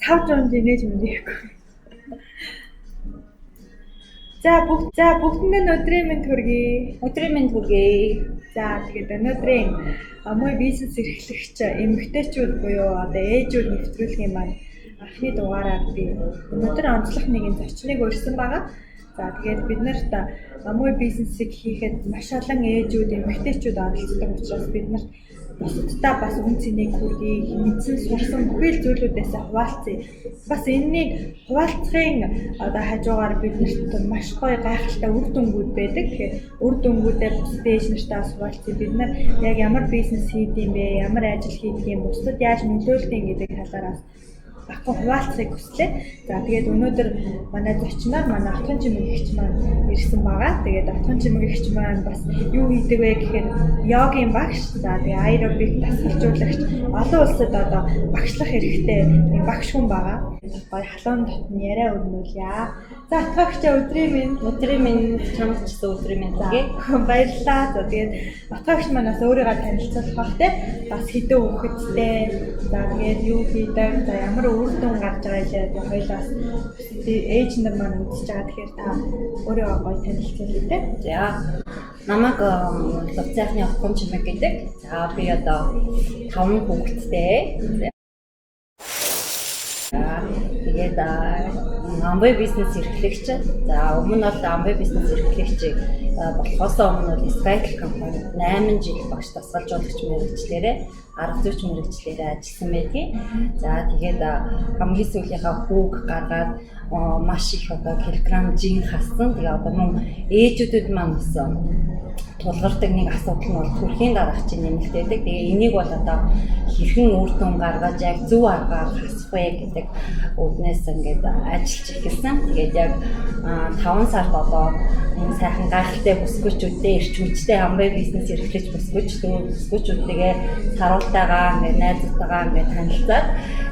500 нээж мэнийхгүй. За бүгдэнд нь өдрийн мэнд хүргэе. Өдрийн мэнд хүргэе. За тэгээд өнөөдрийн мой бизнес эрхлэгч эмэгтэйчүүд буюу одоо ээжүүд нэвтрүүлгийн маань анхны дугаараар би өнөөдөр онцлог нэгэн зочныг урьсан байгаа. За тэгээд бид нарт мой бизнесийг хийхэд маш олон ээжүүд эмэгтэйчүүд оролцдог учраас бид нарт бусдаа бас үн цэнийг хүргэе, мэдсэн сурсан бүхэл зүйлүүдээс хуваалцъя. Бас энэнийг хуваалцахын одоо хажуугаар биднэрт маш гоё гайхалтай үр дүнгууд байдаг. Тэгэхээр үр дүнгуудээ бусад ээж нартаас хуваалцъя. Бид нар яг ямар бизнес хийдэм бэ, ямар ажил хийдэг юм, бусдад яаж нөлөөлдөг гэдэг талаараас багтаа хуваалцахыг хүслээ. За тэгээд өнөөдөр манай зочноор манай Отгон Чимэг эгч маань ирсэн байгаа. Тэгээд Отгон Чимэг эгч маань бас юу хийдэг вэ гэхээр йогийн багш. За тэгээд аэробик дасгалжуулагч олон улсад одоо багшлах хэрэгтэй багш хүн байгаа. Гоё халуун дотн яриа өрнүүлье. За Отгогч өдрийн минь чамд ч өдрийн минь хүргэе. Баярлалаа. За тэгээд Отгогч маань бас өөрийгөө танилцуулах бах те. Бас хэдэн хүүхэдтэй. За тэгээд юу хийдэг, за ямар үр дүн гарч байгаа илээ хоёлаас ээж нар маань үзэж байгаа. Тэгэхээр та өөрийгөө гоё танилцуулъя те. За намайг Луцайхны Отгон Чимэг гэдэг. За би одоо 5 хүүхэдтэй. Тэгээд амбай бизнес эрхлэгч. За өмнө нь бол амбай бизнес эрхлэгчийг болохоос өмнө бол Skytel компани 8 жил багш дасгалжуулагч мэргэжлэрээ арга зүйч мэргэжлэрээ ажилласан байдгийг. За тэгээд хамгийн сүүлийнхаа хүүг гаргаад маш их одоо килограмм жин хассан. Тэгээ одоо мөн ээжүүдэд маань бас тулгардаг нэг асуудал нь бол төрхийн дараачийн нэмэлтээдэг. Тэгээ энийг бол одоо хэрхэн үр дүн гаргаж яг зөв аргаар хасах вэ гэдэг үднээс ингээд ажиллаж эхэлсэн. Тэгээд яг 5 сард одоо энэ сайхан гайхалтай бүсгүйчүүдтэй ирч хүчтэй амбай бизнес эрхлэж бүсгүйчүүдтэйгээ саруултайгаа ингээд найзуудтайгаа ингээд танилцаад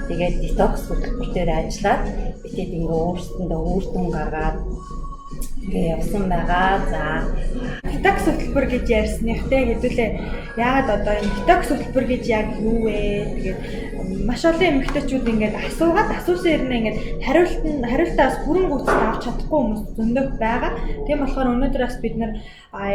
тэгээд детокс хөтөлбөр дээр ажиллаад битэд ингээд өөрсдөндөө үр дүн гаргаад ингээ явсан байгаа. За детокс хөтөлбөр гэж ярьсныхтэй хэдүүлээ яагаад одоо энэ детокс хөтөлбөр гэж яг юу вэ? Тэгээд маш олон эмэгтэйчүүд ингээд асуусан ирнэ ингээд хариултаас бүрэн гүйцэд авч чадахгүй хүмүүс зөндөх байгаа. Тийм болохоор өнөөдөр бас бид нар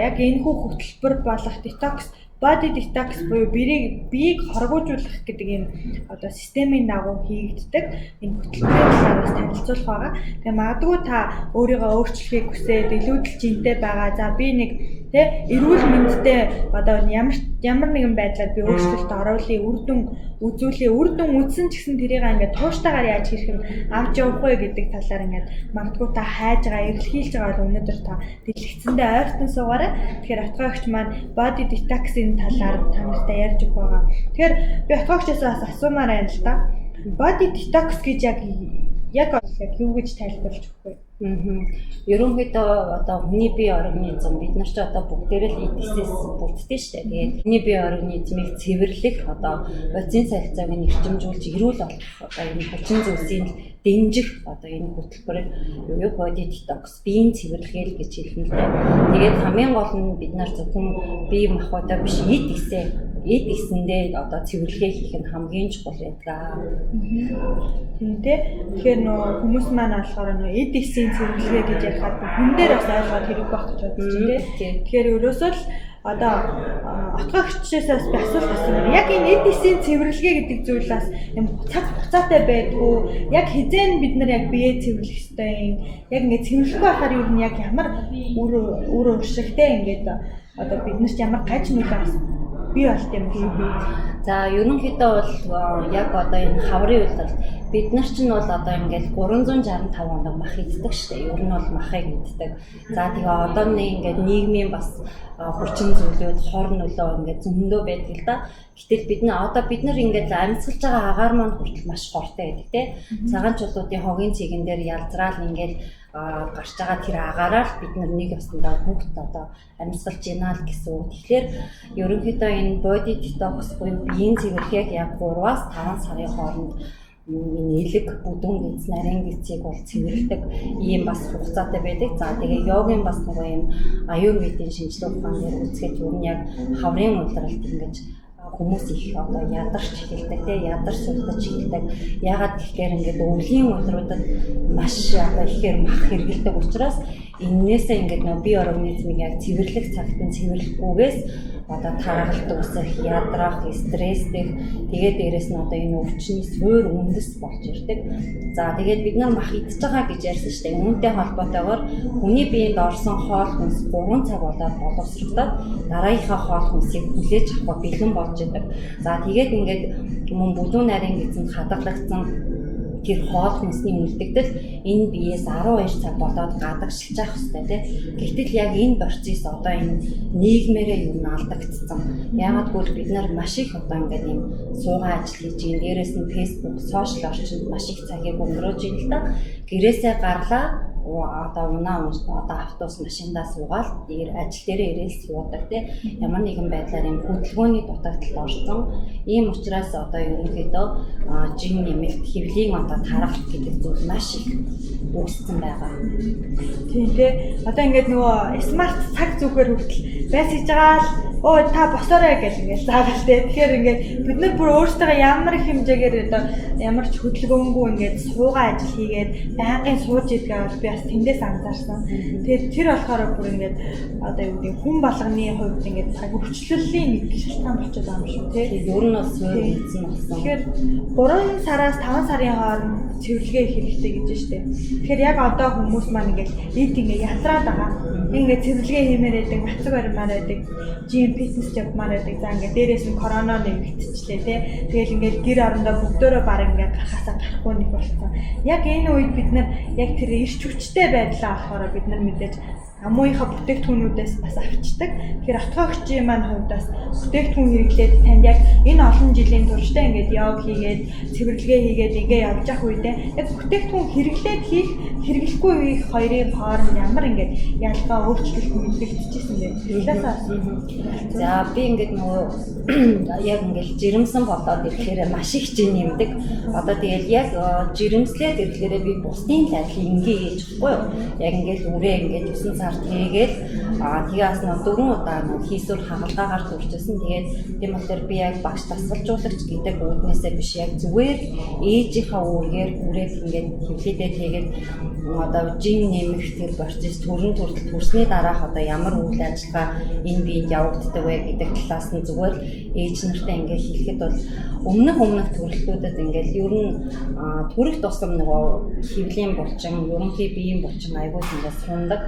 яг энэ хөтөлбөр болох детокс body detox буюу биеийг хоргоожуулах гэдэг ийм одоо системийн дагуу хийгддэг энэ хөтөлбөрийн талаас танилцуулах байгаа. Тэгээ магадгүй та өөрийгөө өөрчлөхийг хүсээд илүүдэл жинтэй байгаа. За би нэг эрүүл мэндтэй одоо ямар нэгэн байдлаар би өөрчлөлт оруулъя, үр дүн үзсэн ч гэсэн тэрийг ингээд тууштайгаар яаж хийх юм авч явах вэ гэдэг талаар ингээд магадгүй та хайж байгаа, эрэлхийлж байгаа бол өнөөдөр та дэлгэцэндээ ойртон суугаарай. Тэгэхээр Отгогч маань body detox-ийн талаар та нартай ярьж өгөх байгаа. Тэгэхээр би Отгогчоос бас асуумаар байна л да. Body detox гэж яг юу гэж тайлбарлаж өгөх вэ? Ерөнхийдөө одоо хүний бие организм бид нар ч одоо бүгдээрээ л эдисээс бүрддэг шүү дээ. Тэгээд хүний бие организмыг цэвэрлэх одоо бодис салцааг нь эрчимжүүлж эрүүл болох одоо энэ хүчин зүйлсийн дэмжих одоо энэ хөтөлбөр юу body detox биеийн цэвэрлэгээл гэж хэлнэ л дээ. Тэгээд хамгийн гол нь бид нар зөвхөн бие махбодоо биш эд эсэндээ одоо цэвэрлэгээ хийх нь хамгийн чухал байдаг. Тийм дээ. Тэгэхээр хүмүүс маань болохоор эд эсийн цэвэрлэгээ гэж ярихад хүн дээр бас ойлгоод хэрэг байх гэж бодож байна тийм. Тэгэхээр ерөөсөө л одоо Отгогчдоос би асуулт асуусан. Яг энэ эд эсийн цэвэрлэгээ гэдэг зүйлээс юм цаг хугацаатай байдгүй. Яг хизээ бид нар яг бие цэвэрлэх ёстой юм. Яг ингэ цэвэрлэх байхаар юу нь яг ямар үр уршигтэй ингээд одоо биднэрт ямар гаж нөлөө бий болт юм бэ? За ерөнхийдөө бол яг одоо энэ хаврын үед бол бид нар ч нь бол одоо ингээд 365 хоног мах иддэг шүү дээ. Ер нь бол махыг иддэг. За тэгээ одоо ингээд нийгмийн бас хүчин зүйлүүд хор нөлөө ингээд зөндөө байдаг л да. Гэтэл бид нар ингээд амьсгалж байгаа агаар маань хүртэл маш хортой байдаг тий. Цагаан чулуудын хогийн цэгэн дээр ялзраал ингээд гарч байгаа тэр агаараар бид нэг ясандаа бүгд одоо амьсгалж ийна л гэсэн үг. Тэгэхээр ерөнхийдөө энэ body detox буюу биеийн цэвэрлэгийг яг 3-аас 5 сарын хооронд нэлэг бүдүүн гиз нарийн гизийг бол цэвэрлэдэг ийм бас хугацаатай байдаг. За тэгээ йогийн бас нэг юм аюурведийн шинжилгээ ухаан дээр үзэхэд юу нь яг хаврын улиралд ингэж хүмүүс их одоо ядарч эхэлдэг тий ядарч сулдаж эхэлдэг. Ягаад гэхээр ингээд өвлийн өдрүүдэд маш одоо ихээр мах хэргэлдэг учраас эннээсээ ингээд нөө бие организмыг яг цэвэрлэх цагт нь цэвэрлэхгүйгээс одоо таргалт үүсэх, ядрах, стресстэй тэгээд дээрэс нь одоо энэ өвчний суур үндэс болж ирдэг. За тэгээд бид нар мах идж байгаа гэж ярьсан шүү дээ. Үүнтэй холбоотойгоор хүний биеинд орсон хоол хүнс 3 цаг болоод боловсролдоод дараагийнхаа хоол хүнсийг хүлээж авах бэлэн болж идэг. За тэгээд ингээд мөн бүдүүн нарийн эзэнд хадгалагдсан тэр хоол хүнсний үлдэгдэл энэ биеэс 12 цаг болоод гадагшилж авах хэрэгтэй тийм. Гэтэл яг энэ процесс одоо энэ нийгмээрээ юу н алдагдсан. Яагаад гэвэл бид нар маш их одоо ингээд юм суугаа ажил хийж ийн дээрээс нь Facebook, сошиал орчинд маш их цагийг өнгөрөөж ийн л да. Гэрээсээ гарлаа одоо унаа одоо автобус машиндаа суугаад дээр ажил дээрээ ирээл суудаг тийм. Ямар нэгэн байдлаар юм хөдөлгөөний дутагдалд орсон. Ийм учраас одоо ерөнхийдөө жин нэмэлт хэвлийн одоо тархалт гэдэг зүйл маш их үүссэн байгаа. Тийм тий. Одоо ингээд нөгөө смарт цаг зүгээр хүртэл байсаж байгаа л оо та босоорой гэж ингээд заавал тий. Тэгэхээр ингээд бид нар бүр өөрсдөө ямар их хэмжээгээр одоо ямар ч хөдөлгөөнгүй ингээд суугаа ажил хийгээд байнгын сууж идэх бол би бас тэндээс анзаарсан. Тэгээд тэр болохоор бүр ингээд одоо юу гэдэг хүн болгоны хувьд ингээд цаг өвчлөлийн нэг шалтгаан болчиход байгаа юм шүү тий. Ер нь бас суур үндэс нь болсон. Тэгэхээр 3 сараас 5 сарын хооронд цэвэрлэгээ хэрэгтэй гэж байна шүү дээ. Тэгэхээр яг одоо хүмүүс маань ингээд эд ингээд ятраад байгаа. Ингээд цэвэрлэгээ хиймээр байдаг, бацаг баримаар байдаг, жим фитнес явмаар байдаг. За ингээд дээрээс нь корона нэмэгдчихлээ тий. Тэгэл ингээд гэр орондоо бүгдөө баг ингээд гарахаасаа гарахгүй нэг болсон. Яг энэ үед бид нар яг тэр ирч хүчтэй байдлаа болохоор бид нар мэдээж амууийнхаа бүтээгдэхүүнүүдээс бас авчдаг. Тэгэхээр отгоогчийн маань хувьдаас бүтээгдэхүүн хэрэглээд танд яг энэ олон жилийн туршдаа ингээд йог хийгээд цэвэрлэгээ хийгээд ингээд явж явах үедээ яг бүтээгдэхүүн хэрэглээд хийх хэрэглэхгүй үеийн хоёрын хооронд ямар ингээд ялгаа өөрчлөлт мэдрэгдэжсэн бэ? За би ингээд нөгөө яг ингээд жирэмсэн болоод ирэхээр маш их жин нэмдэг. Одоо тэгэл яг жирэмслээд ирэхээр би бусдын лайфыг ингээ хийж болохгүй юу? Яг ингээд үрээ ингээд 9 сар тэгээд тэгээс нь 4 удаа хийсвэр хагалгаагаар төрчихсөн. Тэгээд тийм болохоор би яг багш дасгалжуулагч гэдэг үүднээсээ биш яг зүгээр ээжийнхаа үүргээр үрээд ингээд хөвлөдөө тэгээд одоо жин нэмэх тэр процесс төрсний дараах одоо ямар үйл ажиллагаа энэ биед явагддаг вэ гэдэг талаас нь зүгээр ээж нартай ингээд хэлэхэд бол өмнөх төрөлтүүдэд ингээд ер нь төрөх тусам нөгөө хөвлийн булчин, ерөнхий биеийн булчин айгуул ингээд сундаг.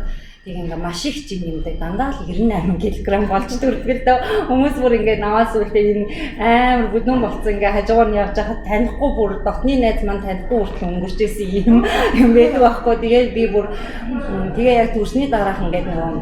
Тэг ингээ маш их жин нэмдэг. Дандаа л 98 кг болж төрдөг л дөө. Хүмүүс бүр ингээ наваас үлдээ энэ амар бүдүүн болцсон ингээ хажуугаар нь явж хахад танихгүй бүр дотны найз маань танихгүй үртэл өнгөрч ирсэн юм байдаг байхгүй. Тэгээд би бүр тэгээ яг төрсний дараах ингээ нөгөө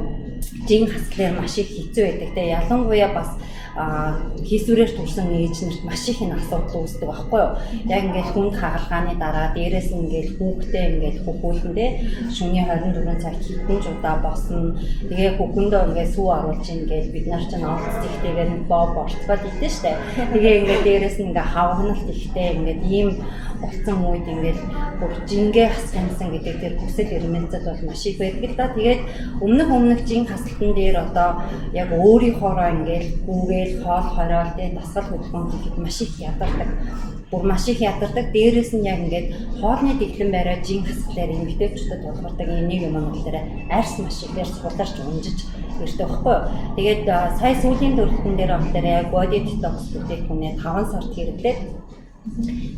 жин хасклаар маш их хэцүү байдаг. Тэгээ ялангуяа бас хийсвэрээр турсан ээж нарт маш их энэ асуудал үүсдэг байхгүй юу? Яг ингээд хүнд хагалгааны дараа дээрээс нь ингээд хүүхдээ ингээд хөхүүлэндээ шөнийн 24 цагт хэдэн ч удаа босно. Тэгээ хөхөндөө ингээд сүү оруулж ингээд бид нар чинь олц ихтэйгээр боо борцгоод идэв штэ. Тэгээ ингээд дээрээс нь ингээд хавгналт ихтэй ингээд ийм болсон үед ингээд бүр жингээ хасчихсан гэдэг тэр хүсэл эрмэлзэл бол маш их байдаг л да. Тэгээд өмнөх жин хасалтан дээр одоо яг өөрийнхоороо ингээд гүүгээл хоол хориол тэ дасгал хөдөлгөөн хийхэд маш их ядардаг. Бүр маш их ядардаг. Дээрээс нь яг ингээд хоолны дэглэн байраа жин хасгалаар эмэгтэйчүүдэд тулгардаг энийг юм болохоор арьс маш ихээр суларч унжиж ирдэг байхгүй юу. Тэгээд сая сүүлийн төрөлтөн дээр болохоор яг body detox бүтээгдэхүүнээ 5 сард хэрэглээд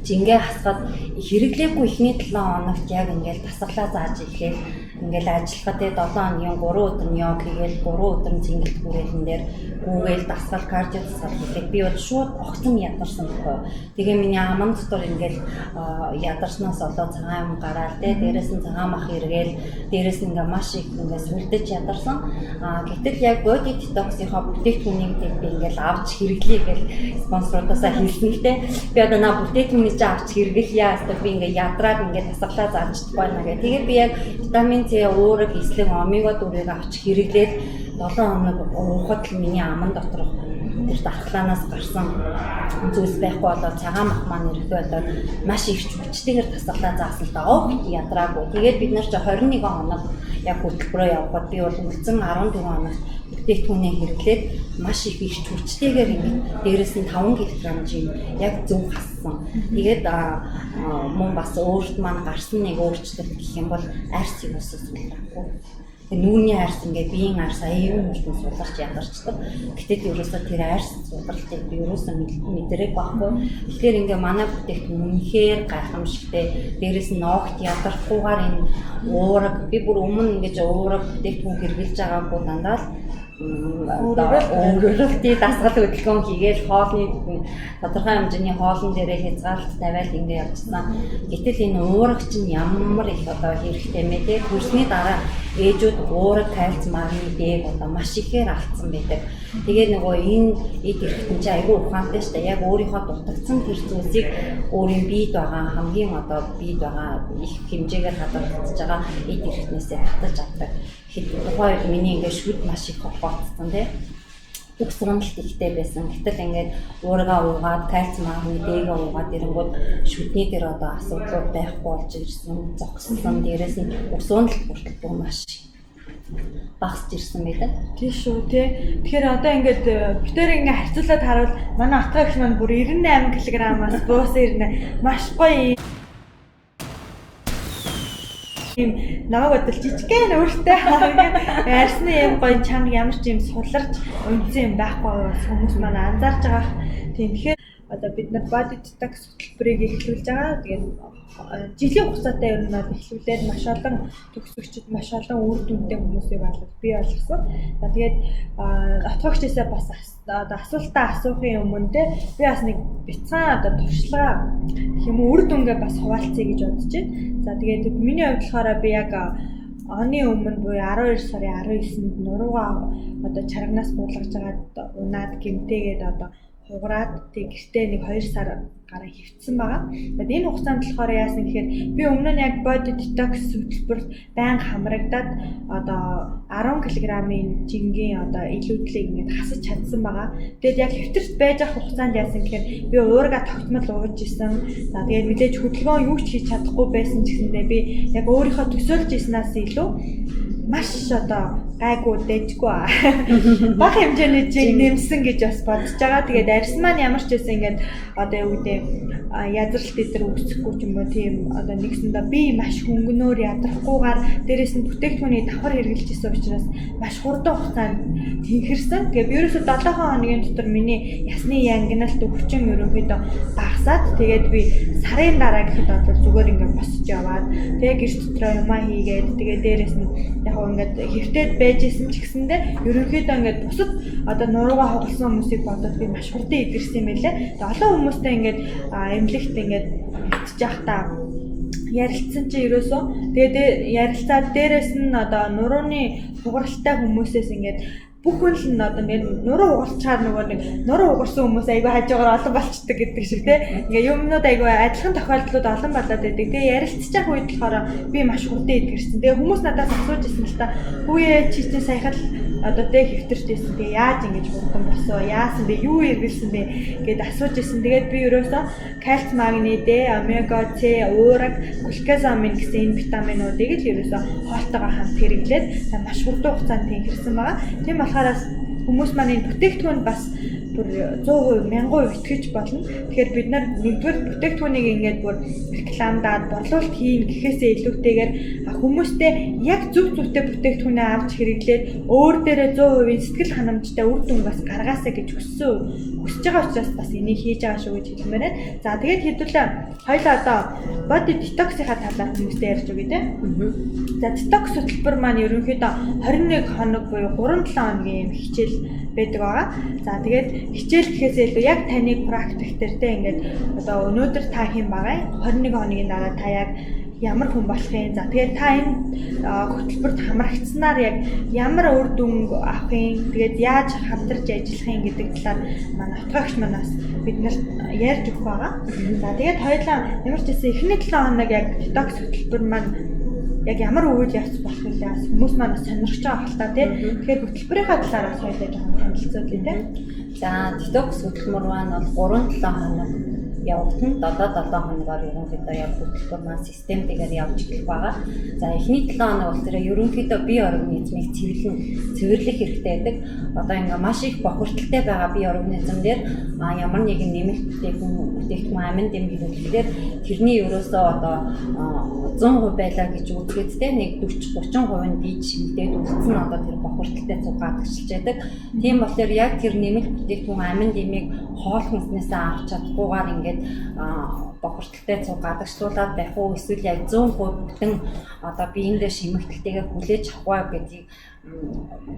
жингээ хасгаад хэрэглээгүй ихний 7 хоногт яг ингээд дасгалаа зааж ирэхээр ингээл ажиллахад 7 хоногийн 3 өдөр нь йог хийгээл 3 өдөр нь цэнгэлт хүрээлэн дээр гүүгээл дасгал кардио дасгал хийхэд би бол шууд огцом ядарсан байхгүй. Тэгээ миний аман дотор ингээл ядарснаас болоод цагаан юм гараал те дээрээс нь цагаан мах эргээл дээрээс нь ингээ маш их ингээ сүлдэж ядарсан. Гэтэл яг body detox-ийнхаа бүтээгдэхүүнийг би ингээл авч хэрэглэе гэж спонсорудаас хэлсэн л те. Би одоо бүтээгдэхүүний чинь авч хэрэглэе яастаа би ингээ ядраад ингээ дасгалаа зааж чадахгүй байна гэх. Тэгээд би яг витамин С өөрөг эслэг омега 4-ыг авч хэрэглээд 7 хоног уухад л миний аман доторх тэр дархлаанаас гарсан зүйлс байхгүй болоод цагаан мах маань ирэхдээ болоод маш их хүчтэйгээр тасгалаа заасан л даа. Ядраагүй. Тэгээд бид нар ч 21 хоног яг хөтөлбөрөө явахад би бол үлдсэн 14 хоног бүтээгдэхүүнээ хэрэглээд маш их хүчтэйгээр ингээд дээрээс нь 5 кг яг зөв хассан. Тэгээд мөн бас өөрт маань гарсан нэг өөрчлөлт гэх юм бол арьс юусаас болоогүй. Нүүрний арьс ингээд биеийн арьс аюун хүчтэй суларч ядарчдаг. Гэтэл ерөөсөө тэр арьс сулралтыг би ерөөсөө мэдрэг байхгүй. Тэгэхээр ингээд манай бүтээгдэхүүн үнэхээр гайхамшигтэй. Дээрээс нь ногт ядарахгүйгээр энэ уураг би бүр өмнө ингээд уураг бүтээгдэхүүн хэрэглэж байгаагүй дандаа л өөрөөлөлтийн дасгал хөдөлгөөн хийгээл хоолны тодорхой хэмжээний хоолн дээрээ хязгаарлалт тавиад ингэ явжсан. Гэтэл энэ уураг чинь ямар их одоо хэрэгтэй мэ те төрсний дараа ээжүүд уураг кальц магний дээг одоо маш ихээр алдсан байдаг. Тэгээ нөгөө энэ эд эрхтэн чинь айгүй ухаантай шүү дээ. Яг өөрийнхөө дутагдсан тэр зүйлсийг өөрийн биед байгаа хамгийн одоо биед байгаа их хэмжээгээр хадгалж байгаа эд эрхтнээсээ татаж авдаг. Тухайд миний ингээд шүд маш их хохоцсон тий. Үгсрэмлэлт ихтэй байсан. Гэтэл ингээд уургаа уугаад кальц магний дээгээ уугаад ирэнгүүт шүдний дээр одоо асуудлууд байхгүй болж ирсэн. Зогссон. Дээрээс нь усуунлалт бүртгэл маш багасч ирсэн байдаг. Тийм шүү тий. Тэгэхээр одоо ингээд битээр ингээд харьцуулаад харуул манай атгагч маань бүр 98 кг-аас буусан ирнэ. Маш гоё юм намайг бодвол жижигхэн өөртөө харагдаад арьсны юм гоё чанга ямар ч юм суларч унтсан юм байхгүй хүмүүс маань анзаарч байгаа. Тийм тэгэхээр одоо бид нар body detox хөтөлбөрийг эхлүүлж байгаа. Тэгээд жилийн хугацаатай ер нь бол эхлүүлээд маш олон төгсөгчд маш олон үр дүнтэй хүмүүсийг бий болгосон. За тэгээд отгогчдээсээ бас одоо асуултаа асуухын өмнө би бас нэг бяцхан одоо туршлага гэх юм уу үр дүнгээ бас хуваалцъя гэж бодож байна. За тэгээд миний хувьд болохоор би яг оны өмнө буюу 12 сарын 19-нд нуруугаа одоо чарганаас буулгаж агаад унаад гэмтээгээд одоо хугараад тэг гэртээ нэг 2 сар гараа хөвцсөн байгаа. Тэгээд энэ хугацаанд болохоор яасан гэхээр би өмнө нь яг body detox хөтөлбөрт байнга хамрагдаад одоо 10 кг-ийн жингийн одоо илүүдлийг ингээд хасаж чадсан байгаа. Тэгээд яг хэвтэрч байж ах хугацаанд яасан гэхээр би уурга тогтмол ууж исэн. За тэгээд мэдээж хөдөлгөөн юу ч хийж чадахгүй байсан ч гэсэндээ би яг өөрийнхөө төсөөлж ирснээс илүү маш одоо гайгүй дэжгүй баг хэмжээний жиг нэмсэн гэж бас бодож байгаа. Тэгээд арьс маань ямар ч байсан ингээд одоо юу гэдэг язралт дээр үүсэхгүй ч юм уу тийм одоо нэгсэндээ би маш хөнгөнөөр ядрахгүйгээр дээрээс нь бүтээгдэхүүний давхар хэрэгжилж исэн учраас маш хурдан хугацаанд тэнхэрсэн. Тэгээд би ерөөсөө 7 хоногийн дотор миний ясны янгиналт өвчин ерөнхийдөө багасаад тэгээд би сарын дараа гэхэд одоо зүгээр ингээд босч яваад тэгээд гэрч дотроо юмаа хийгээд тэгээд дээрээс нь яг ингээд хэвтээд байж исэн ч гэсэндээ ерөнхийдөө ингээд бусад одоо нуруугаа хоглосон хүмүүсийг бодоод би маш хурдан идэрсэн юм байлээ. Тэгээд олон хүмүүстэй ингээд эмнэлэгт ингээд хитж явахдаа ярилцсан чи ерөөсөө тэгээд ярилцаад дээрээс нь одоо нурууны хугаралтай хүмүүсээс ингээд бүх хүн л одоо ингээд нуруу угалчаар нөгөө нэг нуруу угарсан хүмүүс айгүй хажуугаар олон болчдөг гэдэг шиг тий. Ингээ юмнууд айгүй адилхан тохиолдлууд олон болоод байдаг. Тэгээ ярилцчих яг үед болохоор би маш хурдан идгэрсэн. Тэгээ хүмүүс надаас асууж ирсэн л та хүүе чи чинь саяхан одоо тэг хэвтэрч ирсэн. Тэгээ яаж ингэж хурдан болсон? Яасан бэ? Юу эргэлсэн бэ гэд асууж ирсэн. Тэгээд би ерөөсөө кальц, магний, Д, омега, С, уураг, глюкозамин гэсэн энэ витаминуудыг л ерөөсөө хоолтойгоо хамт хэрэглээд маш хурдан хугацаанд тэнхэрсэн байгаа. Тийм болохоор хүмүүс маань энэ бүтээгдэхүүн бас бүр 100%, 1000% итгэж болно. Тэгэхээр бид нар нэгдүгээр бүтээгдэхүүнийг ингээд бүр рекламдаад борлуулалт хийн гэхээсээ илүүтэйгээр хүмүүстэй яг зөв зөвтэй бүтээгдэхүүнээ авч хэрэглээд өөр дээрээ 100% сэтгэл ханамжтай үр дүн бас гаргаасаа гэж хүсэж байгаа учраас бас энийг хийж байгаа шүү гэж хэлмээр байна. За тэгээд хэдүүлээ хоёлаа одоо body detox-ийн талаар хүмүүстэй ярьж өгье те. За detox хөтөлбөр маань ерөнхийдөө 21 хоног буюу 3-7 хоногийн хичээл байдаг байгаа. За тэгээд хичээл гэхээс илүү яг таны практик дээр те ингээд одоо өнөөдөр та хэн байгаа 21 хоногийн дараа та яг ямар хүн болохын. За тэгээд та энэ хөтөлбөрт хамрагдсанаар яг ямар үр дүн авахын, тэгээд яаж хамтарч ажиллахын гэдэг талаар манай отгогч манаас биднэрт ярьж өгөх байгаа. За тэгээд хоёулаа ямар ч гэсэн эхний 7 хоног яг detox хөтөлбөр маань яг ямар үйл явц болох вэ? Хүмүүс маань сонирхож байгаа хэл та тий. Тэгэхээр хөтөлбөрийнхаа талаар соёлоо жоохон танилцуулъя тий. За детокс хөтөлбөр маань бол 3-7 хоног явагдана. 7 хоногоор ерөнхийдөө яг хөтөлбөр маань системтэйгээр явж эхлэх байгаа. За эхний 7 хоног бол тэр ерөнхийдөө бие организмыг цэвэрлэх хэрэгтэй байдаг. Одоо ингээ маш их бохирдолтой байгаа бие организм дээр ямар нэгэн нэмэлт бүтээгдэхүүн амин дэм хэрэглэхээр тэрний ерөөсөө одоо 100% байлаа гэж үзэхэд те нэг 40-30% нь дийж шимтээд үлдсэн одоо тэр бохирдолтой цуг гадагшилж байдаг. Тийм болохоор яг тэр нэмэлт бүтээгдэхүүн амин дэмийг хоол хүнснээсээ авч чадахгүйгээр ингээд бохирдолтой цуг гадагшлуулаад байх уу эсвэл яг 100% бүтэн одоо биеиндээ шимэгдэлтэйгээр хүлээж авах гэдгийг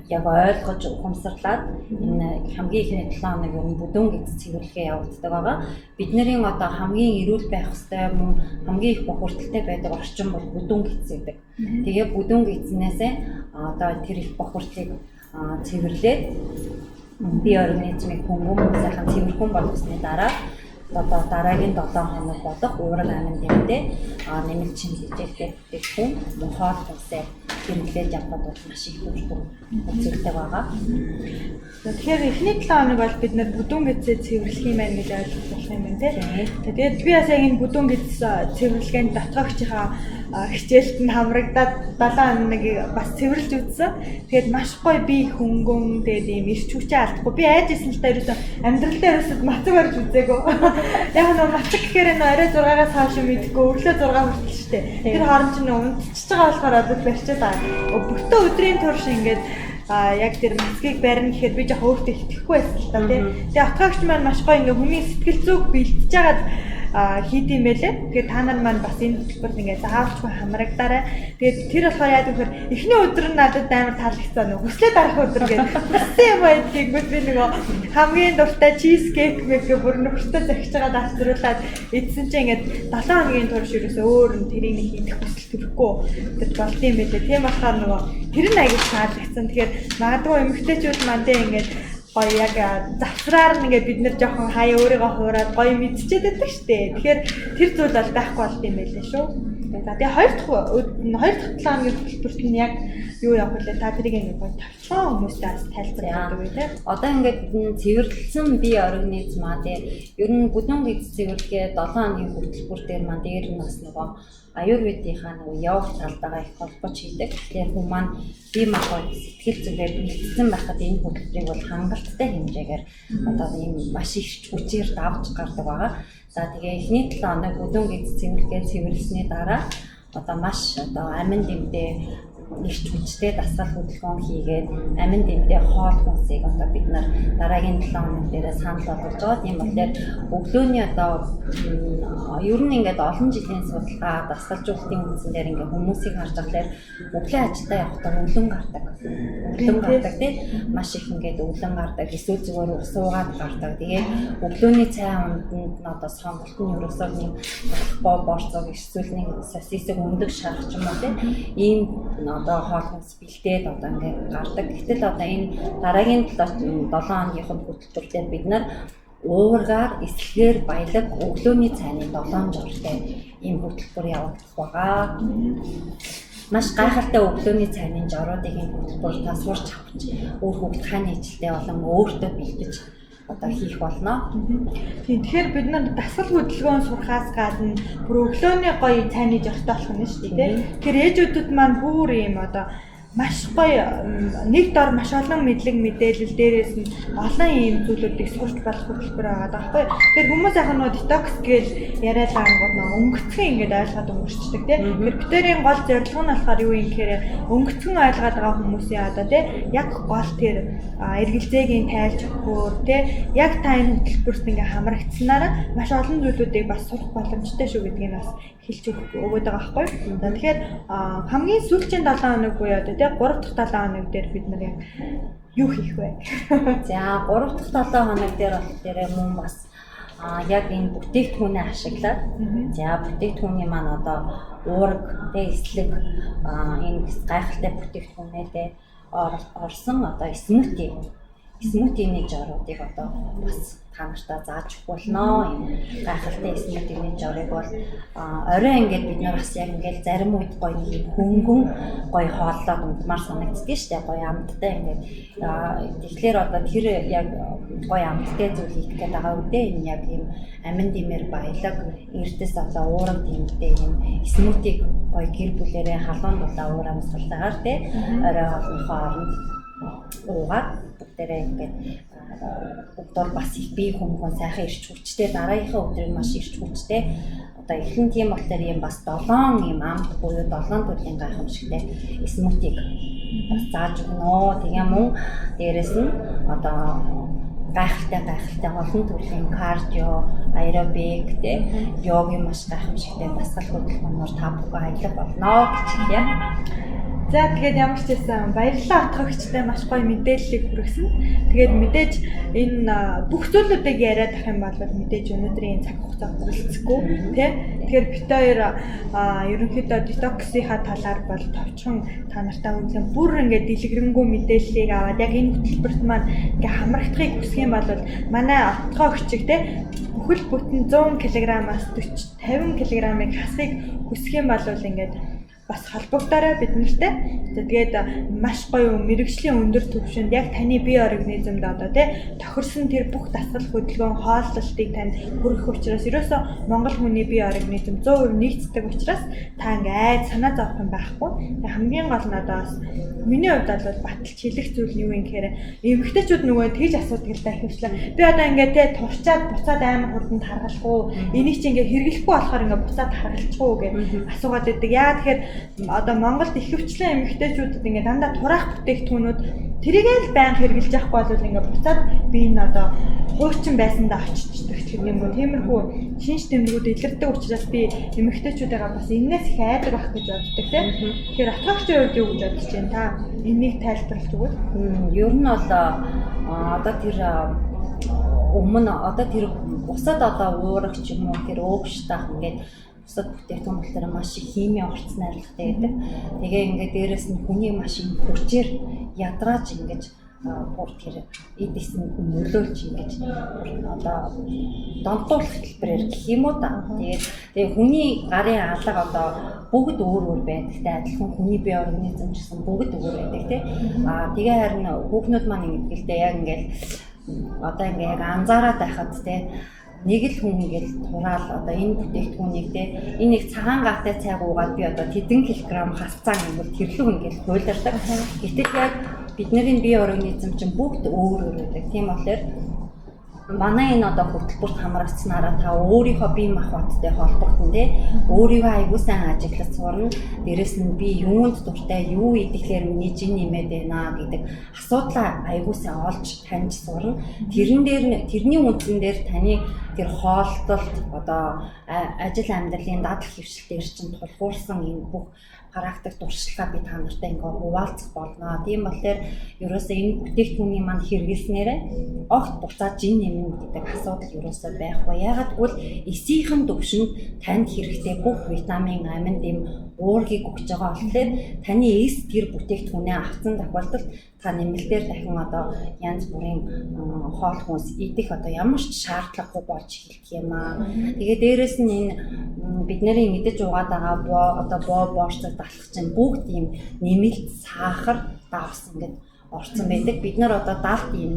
яг ойлгож ухамсарлаад энэ хамгийн ихний 7 хоног ер нь бүдүүн гиз цэвэрлэгээ явагддаг байгаа. Бидний одоо хамгийн эрүүл байх ёстой мөн хамгийн их бохирдолтой байдаг орчин бол бүдүүн гиз гэдэг. Тэгээ бүдүүн гизнээсээ одоо тэр их бохирдлыг цэвэрлээд бие организмыг хөнгөн сайхан цэвэрхэн болгосны дараа одоо дараагийн 7 хоног болох уурга амин дэмтэй нэмэлт шинжилгээтэй бүтээгдэхүүн хоол хүнсээ хэрэглээж явахад бол маш их хүртэг үзүүлдэг байгаа. Тэгэхээр эхний 7 хоног бол бид нэр бүдүүн гизээ цэвэрлэх юм байна гэж ойлгох болох юм байна тийм. Тэгээд би бас яг энэ бүдүүн гиз цэвэрлэгээнд дотоогчийнхаа хичээлд нь хамрагдаад 7 хоногийг бас цэвэрлж үзсэн. Тэгээд маш гоё бие хөнгөн тэгээд ийм ирч хүчээ алдахгүй. Би айжсэн л та ерөөсөө амьдралдаа ерөөсөө мацаг барьж үзээгүй. Яг нь мацаг гэхээр энэ орой 6-аас хойш мэдгүй өглөө 6 хүртэл шүү дээ. Тэр хооронд чинь унтчихж байгаа болохоор одоо барьчаад байгаа. Бүтэн өдрийн турш ингээд яг тэр мацгийг барина гэхэд би жоох өөртөө итгэхгүй байсан л та тийм. Тэгээ отгоогч маань маш гоё ингээ хүний сэтгэл зүг бэлтэж байгаад хийд юм байлээ. Тэгээд та нар маань бас энэ хөтөлбөрт ингээ заавалчгүй хамрагдаарай. Тэгээд тэр болохоор яа гэхээр эхний өдөр нь надад амар таалагдсан нөө хүслээ дарах өдөр гэдэг. Хүссэн юм байдгийг би нөгөө хамгийн дуртай чиз кейк мэг бүр нөхөртөө захиж байгаа даалцруулаад эдсэн чинь ингээ 7 хоногийн турш ерөөсөө өөр нь тэрийг нэг хийх хүсэл төрөхгүй тэр болд юм байлээ. Тийм болохоор нөгөө тэр нь аягүй таалагдсан. Тэгэхээр магадгүй эмэгтэйчүүд мандаа ингээ гоё яг завсраар нэгээ бид нэр жоохон хаяа өөрийгөө хуураад гоё мэдчихэд байдаг штэ. Тэгэхээр тэр зүйл бол байхгүй болт юм байлээ шүү. За тэгээ хоёр дахь 7 хоногийн хөтөлбөрт нь яг юу явах вэ? Та тэрийг ингээ гоё тавчхан хүмүүстэй бас тайлбарлаад өгье те. Одоо ингээд цэвэрлсэн бие организм тий ер нь бүдүүн гиз цэвэрлэгээ 7 хоногийн хөтөлбөр дээр маань дээр нь бас нөгөө аюурведийнхаа нөгөө явах талдаагаа их холбож хийдэг. Тэгэхээр хүмүүс маань бие махбод сэтгэл зүгээ бэлтгэсэн байхад энэ хөтөлбөрийг бол хангалттай хэмжээгээр одоо ийм маш их хүчээр давж гардаг байгаа. За тэгээ эхний 7 хоног бүдүүн гиз цэвэрлэгээ цэвэрлсэний дараа одоо маш одоо амин дэмдээ нэгч хүчтэй дасгал хөдөлгөөн хийгээд амин дэмдээ хоол хүнсийг одоо бид нар дараагийн 7 хоног дээрээ санал болгож байгаа. Тийм болохоор өглөөний одоо ер нь ингээд олон жилийн судалгаа дасгалжуулалтын үндсэн дээр ингээд хүмүүсийг харж байхад өглөө ажилдаа явахдаа өвлөн гардаг тийм маш их ингээд өвлөн гардаг эсвэл зүгээр суугаад гардаг. Тэгээд өглөөний цай унданд одоо сонголт нь ерөөсөө нэг борцоо эсвэл нэг сосисыг өндөг шарах ч юм уу тийм ийм одоо хоол хүнс бэлдээд одоо ингээд гардаг. Гэтэл одоо энэ дараагийн 7 хоногийн хөтөлбөр дээр бид нар уургаар эслэгээр баялаг өглөөний цайны 7 жортой ийм хөтөлбөр явагдах байгаа. Маш гайхалтай өглөөний цайны жоруудыг энэ хөтөлбөр тасварч авч өөр хүүхд хааны ижилтэй болон өөртөө бэлдэж одоо хийх болно. Тэгэхээр бид нар дасгал хөдөлгөөн сурахаас гадна бүр өглөөний гоё цайны жортой болох нь шүү дээ. Тэгэхээр ээжүүдүүд маань бүр ийм одоо маш гоё нэг дор маш олон мэдлэг мэдээлэл дээрээс нь олон ийм зүйлүүдийг сурч болох хөтөлбөр байгаа даахгүй. Тэгэхээр хүмүүс яг нь детокс гэж яриад байгаа гол өнгөцгөн ингэж ойлгоод өнгөрчдөг тийм. Тэгэхээр битэрийн гол зорилго нь болохоор юу юм гэхээр өнгөцгөн ойлгоод байгаа хүмүүсийн одоо тийм яг гол тэр эргэлзээгийн тайлж өгөхөөр тийм яг та энэ хөтөлбөрт ингээ хамрагдсанараа маш олон зүйлүүдийг бас сурах боломжтой шүү гэдгийг бас хэлж өгöd байгаа байхгүй. Тэгэхээр хамгийн сүүлийн 7 хоног буюу одоо тийм 3 дахь 7 хоног дээр бид нар яг юу хийх вэ? За 3 дахь 7 хоног дээр болохоор мөн бас яг энэ бүтээгдэхүүнээ ашиглаад за бүтээгдэхүүний маань одоо уураг тэ эслэг энэ гайхалтай бүтээгдэхүүнээ тэ орсон одоо смути смутиний жоруудыг одоо бас та нартаа зааж өгөх болно. Ийм гайхалтай смутиний жорыг бол орой ингээд бид нар бас яг ингээд зарим үед гоё нэг хөнгөн гоё хооллоод унтмаар санагддаг шүү дээ. Гоё амттай ингээд тэгэхээр одоо тэр яг гоё амттай зүйл хийх гээд байгаа үедээ энэ яг ийм амин димэр баялаг эрдэс одоо уурам тэмдээ ийм смутиг гоё гэр бүлэрээ халуун дулаа уурам салтаагаар те орой хоолныхоо оронд уугаад бүгдээрээ ингээд бүгдээр бас их бие хүмүүн сайхан ирч хүчтэй дараагийнхаа өдрийг маш ирч хүчтэй одоо эхлэн тийм болохоор юм бас 7 юм амт буюу 7 төрлийн гайхамшигтай смутиг бас зааж өгнө. Тэгээ мөн дээрэс нь одоо гайхалтай олон төрлийн кардио, аэробик, йогийн маш гайхамшигтай басгал хөдөлгөөнөөр та бүхэн аялах болно гэж хэлье. За тэгээд ямар ч байсан баярлалаа отгогчтой маш гоё мэдээллийг хүргэсэн. Тэгээд мэдээж энэ бүх зүйлүүдийг яриад ах юм бол мэдээж өнөөдрийн цаг хугацаа хүрэлцэхгүй тий. Тэгэхээр бит хоёр ерөнхийдөө детоксийнхаа талаар бол товчхон та нартай үнэн бүр ингээд дэлгэрэнгүй мэдээллийг аваад яг энэ хөтөлбөрт маань ингээд хамрагдахыг хүсэх юм бол манай отгогчиг тий бүхэл бүтэн 100 кг-аас 40-50 кг-ыг хасахыг хүсэх юм бол ингээд бас холбогдорой бид нартай. Тэгээд маш гоё мэрэгжлийн өндөр түвшинд яг таны бие организмд одоо тий тохирсон тэр бүх дасгал хөдөлгөөн хооллолтыг танд хүргэх учраас ерөөсөө Монгол хүний бие организм 100% нэгддэг учраас та ингээд санаа зовох юм байхгүй. Тэгээд хамгийн гол нь одоо бас миний хувьд бол баталж хэлэх зүйл нь юу юм гэхээр эмэгтэйчүүд нөгөө тэгж асуудаг л да хөвчлээ. Би одоо ингээд тий турчаад буцаад аймаг хурданд харгалах уу? Энийг чи ингээд хэрэглэхгүй болохоор ингээд буцаад харгалчих уу гэж асуугаад байдаг. Яа тэгэхээр одоо Монголд их хөвчлэн эмэгтэйчүүдэд ингээд дандаа тураах бүтээгдэхүүнүүд тэрийгээ л байнга хэрэгжилж явахгүй бол ингээд буцаад би энэ одоо хуучин байсандаа очичдаг гэх юм уу. Тиймэрхүү шинж тэмдгүүд илэрдэг учраас би эмэгтэйчүүдээ бас энэс их айдаг ах гэж боддог тийм. Тэгэхээр отгогчийн хувьд юу гэж бодож байна та? Энийг тайлбарлаж өгвөл. Ер нь бол одоо тэр өмнө одоо тэр бусад одоо уурах ч юм уу тэр өвчтах ингээд бусад бүтээгдэхүүн болохоор маш их хими орц найрлагатай байдаг. Тэгээ ингээд дээрэс нь хүний маш их хүчээр ядрааж ингэж бүр тэр эдис нь нөлөөлж ингэж одоо донтуулах хэлбэрээр гэх юм уу та. Тэгээ хүний гарын алга одоо бүгд өөр байдагтай адилхан хүний бие организм ч гэсэн бүгд өөр байдаг тий. Тэгээ харин хүүхнүүд маань ингэдэлтэй яг ингээд одоо ингээ яг анзаараад байхад тий нэг л хүн ингээл тураал одоо энэ бүтээгдэхүүнийг те энэ нэг цагаан гаатай цайг уугаад би одоо тэдэн килограмм хасцаа гэвэл тэрлэг ингээл хуйлардаг. Гэтэл яг бидний бие организм чинь бүгд өөр байдаг. Тийм болохоор манай энэ одоо хөтөлбөрт хамрагдсанараа та өөрийнхөө бие махбодтой холбогдсон те өөрийгөө аягүй сайн ажиглаж сурна. Дээрэс нь би юунд дуртай, юу идэхлээр миний жин нэмээд байна гэдэг асуудлаа аягүй сайн олж таньж сурна. Тэрний үндсэн дээр таны тэр хоолтолт одоо ажил амьдралын дадал хөвшилтээр чинь тулгуурсан энэ бүх характер туршлагаа би та нартай ингээ хуваалцах болно. Тийм болохоор ерөөсөө энэ бүтээгдэхүүний маань хэрэглэснээрээ огт буцаад жин нэмнэ гэдэг асуудал ерөөсөө байхгүй. Ягаад гэвэл эсийнхэн төвшөнд танд хэрэгтэй бүх витамин, амин, дэм, уургийг өгч байгаа болохоор таны эс тэр бүтээгдэхүүнээ авсан тохиолдолд та нэмэлтээр дахин одоо янз бүрийн хоол хүнс идэх одоо ямар ч шаардлагагүй болж эхэлдэг юм аа. Тэгээ дээрэс нь энэ бидний мэдэж угаад байгаа боо боорцог далах чинь бүгд ийм нэмэлт сахар давс ингээд орцсон байдаг. Бид нар одоо 70 ийм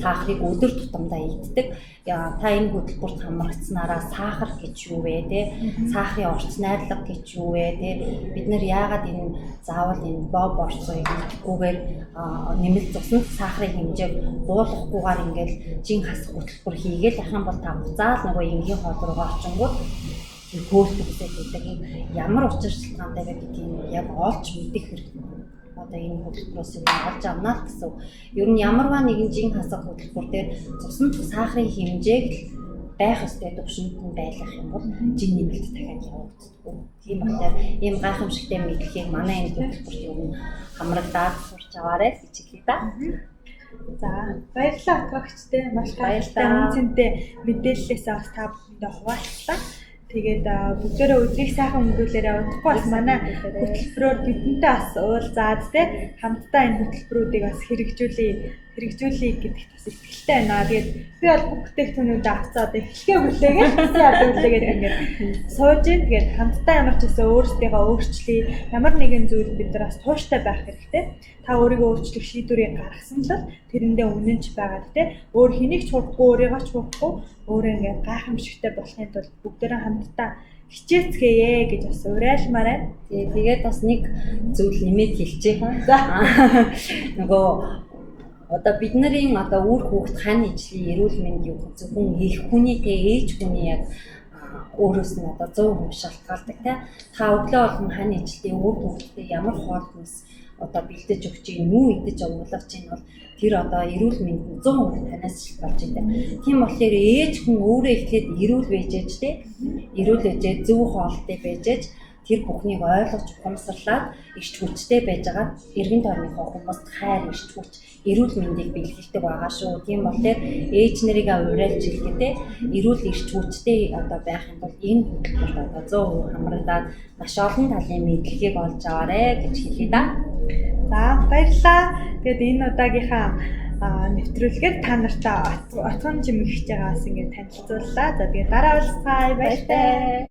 сахарыг өдөр тутамдаа иддэг. Та энэ хөтөлбөрт хамрагдсанараа сахар гэж юу вэ те? Сахарын орц найрлага гэж юу вэ те? Бид нар яагаад энэ заавал энэ боо борцыг идэхгүйгээр нэмэлт цусны сахарын хэмжээг буулгахгүйгээр ингээд жин хасах хөтөлбөр хийгээл ах юм бол та буцаал нөгөө энгийн хоол руугаа очингууд хөөлтөстэй гэдэг ямар учир шалтгаантай гэдгийг яг олж мэдэх хэрэгтэй. Одоо энэ хөтөлбөрөөс нь олж авнаа л гэсэн. Ер нь ямарваа нэгэн жин хасах хөтөлбөр дээр цусны сахарын хэмжээг байх ёстой төвшөнд нь байлгах юм бол жин нэмэлт дахиад явагддаг. Тийм болохоор ийм гайхамшигтай мэдлэгийг манай энэ хөтөлбөрт ер нь хамрагдаад сурч аваарай гэж хэлье та. За баярлалаа отгогчтой маш гайхалтай үнцэнтэй мэдээллээс бас та бүхэндээ хуваалцлаа. Тэгээд бүгдээрээ өдрийг сайхан өнгөрүүлээрэй. Удахгүй бас манай хөтөлбөрөөр бидэнтэй бас уулзаад те хамтдаа энэ хөтөлбөрүүдийг бас хэрэгжүүлээ хэрэгжүүлэе гэдэгт бас итгэлтэй байна. Тэгээд би бол бүх бүтээгдэхүүнүүдээ авцаа одоо эхлэхээ хүлээгээд яадаг ингээд сууж ийн. Тэгээд хамтдаа ямар ч гэсэн өөрсдийгөө өөрчлөе. Ямар нэгэн зүйл бид нар бас тууштай байх хэрэгтэй. Та өөрийгөө өөрчлөх шийдвэрийг гаргасан л тэрэндээ үнэнч байгаа те. Өөр хэнийг ч хурахгүй, өөрийгөө ч хурахгүй, өөрөө ингээд гайхамшигтай болохын тулд бүгдээрээ хамтдаа хичээцгээе гэж бас уриалмаар байна. Тэгээд бас нэг зүйл нэмээд хэлчихье. За. Нөгөө одоо бидний одоо үр хүүхэд хань ижлийн эрүүл мэнд юу зөвхөн их хүний те ээж хүний яг өөрөөс нь одоо 100% шалтгаалдаг те. Та өглөө болгон хань ижлийн үр хүүхэдтэй ямар хоолноос одоо бэлдэж өгч юм юу идэж өнгөлөж чинь бол тэр одоо эрүүл мэнд 100% танаас шалтгаалж байдаг. Тийм болохоор ээж хүн өөрөө ихлээд эрүүл байжээж те эрүүл байжээ зөв хоолтой байжээж тэр бүхнийг ойлгож ухамсарлаад иш хүчтэй байж байгаа эргэн тойрныхоо хүмүүст хайр иш хүч эрүүл мэндийг бэлгэлдэг байгаа шүү. Тийм болохоор ээж нарыг уриалж хэлэхдээ эрүүл иш хүчтэй одоо байхын тулд энэ хөдөлгөөрт одоо 100% хамрагдаад маш олон талын мэдлэгийг олж аваарэ гэж хэлье да. За баярлалаа. Тэгээд энэ удаагийнхаа нэвтрүүлгээр та нартай отгон жимгэж байгаас ингээд танилцууллаа. За тэгээд дараа уулзцаая баяртай.